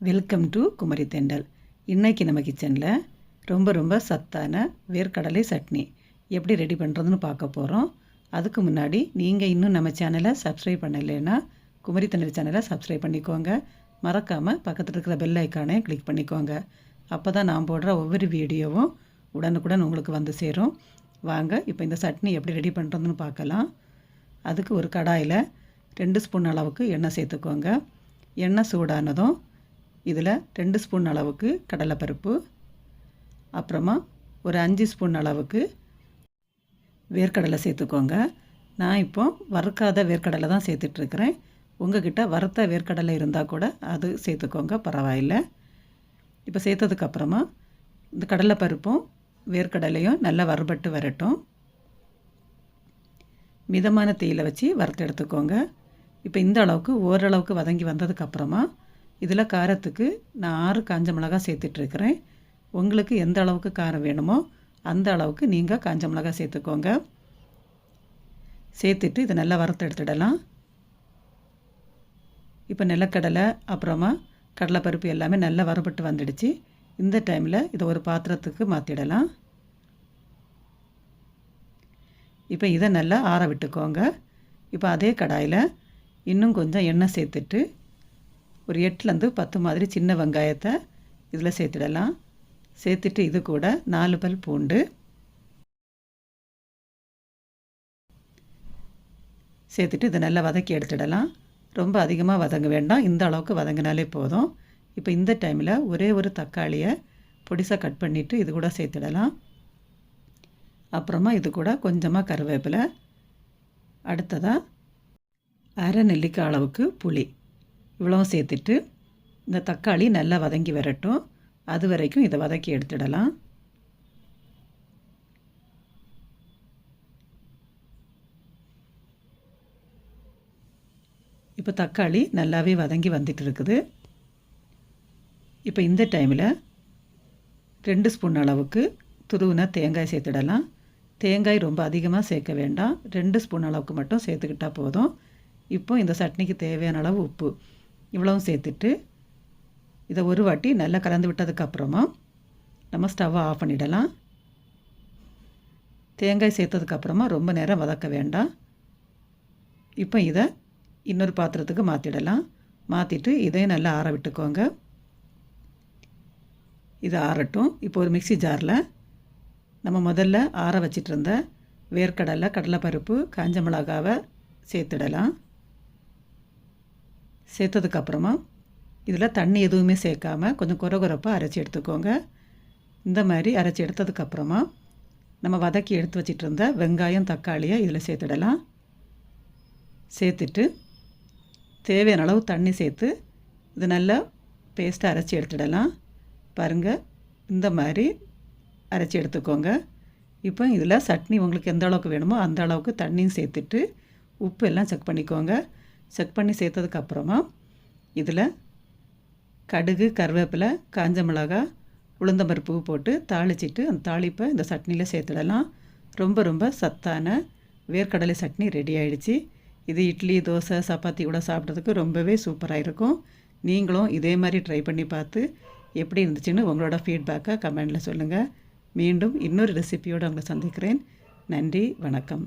Welcome to Kumari தெண்டல். இன்றைக்கி நம்ம கிச்சனில் ரொம்ப சத்தான வேர்க்கடலை சட்னி எப்படி ரெடி பண்ணுறதுன்னு பார்க்க போகிறோம். அதுக்கு முன்னாடி நீங்கள் இன்னும் நம்ம சேனலை சப்ஸ்கிரைப் பண்ணலைன்னா குமரி தெண்டல் சேனலை சப்ஸ்கிரைப் பண்ணிக்கோங்க. மறக்காமல் பக்கத்தில் இருக்கிற பெல் ஐக்கானே கிளிக் பண்ணிக்கோங்க. அப்போ தான் நான் போடுற ஒவ்வொரு வீடியோவும் உடனுக்குடன் உங்களுக்கு வந்து சேரும். வாங்க இப்போ இந்த சட்னி எப்படி ரெடி பண்ணுறதுன்னு பார்க்கலாம். அதுக்கு ஒரு கடாயில் 2 ஸ்பூன் அளவுக்கு எண்ணெய் சேர்த்துக்கோங்க. எண்ணெய் சூடானதும் இதில் 2 ஸ்பூன் அளவுக்கு கடலைப்பருப்பு, அப்புறமா ஒரு 5 ஸ்பூன் அளவுக்கு வேர்க்கடலை சேர்த்துக்கோங்க. நான் இப்போ வறுக்காத வேர்க்கடலை தான் சேர்த்துட்ருக்கிறேன். உங்கள்கிட்ட வறுத்த வேர்க்கடலை இருந்தால் கூட அது சேர்த்துக்கோங்க, பரவாயில்லை. இப்போ சேர்த்ததுக்கப்புறமா இந்த கடலைப்பருப்பும் வேர்க்கடலையும் நல்லா வறுபட்டு வரட்டும். மிதமான தீயில் வச்சு வறுத்து எடுத்துக்கோங்க. இப்போ இந்த அளவுக்கு ஓரளவுக்கு வதங்கி வந்ததுக்கப்புறமா இதில் காரத்துக்கு நான் 6 காஞ்ச மிளகாய் சேர்த்துட்ருக்கிறேன். உங்களுக்கு எந்த அளவுக்கு காரம் வேணுமோ அந்த அளவுக்கு நீங்கள் காஞ்ச மிளகாய் சேர்த்துக்கோங்க. சேர்த்துட்டு இதை நல்லா வறுத்து எடுத்துடலாம். இப்போ நிலக்கடலை அப்புறமா கடலைப்பருப்பு எல்லாமே நல்லா வறுபட்டு வந்துடுச்சு. இந்த டைமில் இதை ஒரு பாத்திரத்துக்கு மாற்றிடலாம். இப்போ இதை நல்லா ஆற விட்டுக்கோங்க. இப்போ அதே கடாயில் இன்னும் கொஞ்சம் எண்ணெய் சேர்த்துட்டு ஒரு 8லேருந்து 10 மாதிரி சின்ன வெங்காயத்தை இதில் சேர்த்துடலாம். சேர்த்துட்டு இது கூட 4 பல் பூண்டு சேர்த்துட்டு இதை நல்லா வதக்கி எடுத்துடலாம். ரொம்ப அதிகமாக வதங்க வேண்டாம், இந்த அளவுக்கு வதங்கினாலே போதும். இப்போ இந்த டைமில் ஒரே ஒரு தக்காளியை பொடிசாக கட் பண்ணிவிட்டு இது கூட சேர்த்துடலாம். அப்புறமா இது கூட கொஞ்சமாக கருவேப்பிலை, அடுத்ததாக அரை நெல்லிக்காய் அளவுக்கு புளி, இவ்வளவும் சேர்த்துட்டு இந்த தக்காளி நல்லா வதங்கி வரட்டும். அது வரைக்கும் இதை வதக்கி எடுத்துடலாம். இப்போ தக்காளி நல்லாவே வதங்கி வந்துட்டு இருக்குது. இப்போ இந்த டைமில் 2 ஸ்பூன் அளவுக்கு துருவின தேங்காய் சேர்த்துடலாம். தேங்காய் ரொம்ப அதிகமாக சேர்க்க வேண்டாம், 2 ஸ்பூன் அளவுக்கு மட்டும் சேர்த்துக்கிட்டால் போதும். இப்போ இந்த சட்னிக்கு தேவையான அளவு உப்பு இவ்வளவும் சேர்த்துட்டு இதை ஒரு வாட்டி நல்லா கலந்து விட்டதுக்கப்புறமா நம்ம ஸ்டவ்வை ஆஃப் பண்ணிடலாம். தேங்காய் சேர்த்ததுக்கப்புறமா ரொம்ப நேரம் வதக்க வேண்டாம். இப்போ இதை இன்னொரு பாத்திரத்துக்கு மாற்றிடலாம். மாற்றிட்டு இதையும் நல்லா ஆற விட்டுக்கோங்க. இது ஆறட்டும். இப்போ ஒரு மிக்ஸி ஜாரில் நம்ம முதல்ல ஆற வச்சிட்டு இருந்த வேர்க்கடலை, கடலைப்பருப்பு, காஞ்ச மிளகாவை சேர்த்துடலாம். சேர்த்ததுக்கப்புறமா இதில் தண்ணி எதுவுமே சேர்க்காமல் கொஞ்சம் குறப்பாக அரைச்சி எடுத்துக்கோங்க. இந்த மாதிரி அரைச்சி எடுத்ததுக்கப்புறமா நம்ம வதக்கி எடுத்து வச்சிட்டு இருந்த வெங்காயம், தக்காளியை இதில் சேர்த்துடலாம். சேர்த்துட்டு தேவையான அளவு தண்ணி சேர்த்து இது நல்லா பேஸ்ட்டாக அரைச்சி எடுத்துடலாம். பாருங்கள், இந்த மாதிரி அரைச்சி எடுத்துக்கோங்க. இப்போ இதில் சட்னி உங்களுக்கு எந்த அளவுக்கு வேணுமோ அந்த அளவுக்கு தண்ணியும் சேர்த்துட்டு உப்பு எல்லாம் செக் பண்ணிக்கோங்க. செக் பண்ணி சேர்த்ததுக்கப்புறமா இதில் கடுகு, கருவேப்பிலை, காஞ்ச மிளகாய், உளுந்தம்பருப்பு போட்டு தாளிச்சிட்டு அந்த தாளிப்பை இந்த சட்னியில் சேர்த்துடலாம். ரொம்ப சத்தான வேர்க்கடலை சட்னி ரெடி ஆகிடுச்சு. இது இட்லி, தோசை, சப்பாத்தி கூட சாப்பிட்றதுக்கு ரொம்பவே சூப்பராக இருக்கும். நீங்களும் இதே மாதிரி ட்ரை பண்ணி பார்த்து எப்படி இருந்துச்சுன்னு உங்களோட ஃபீட்பேக்கை கமெண்டில் சொல்லுங்கள். மீண்டும் இன்னொரு ரெசிபியோடு உங்களை சந்திக்கிறேன். நன்றி, வணக்கம்.